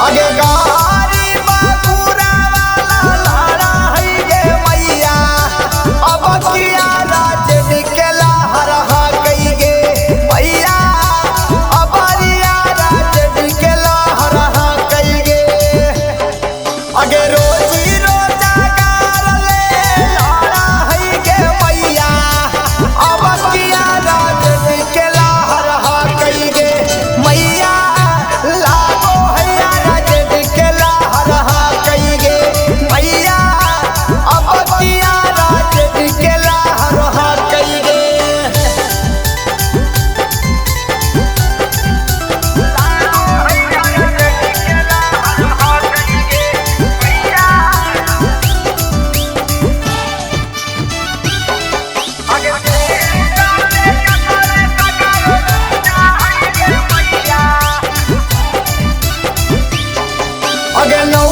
अगे गारी बाबूरा वाला लाड़ा है गे मैया अब किया राज निकला हरहा कई गे मैया अब रिया राज निकला हरहा कई गे अगे रोजी रोजगार ले लाड़ा है गे मैया अब किया राज निकला हरहा कई गे मैया लागो हैया राज निकला हरहा कई गे मैया अब किया राज निकला हरहा कई गे अगे नौ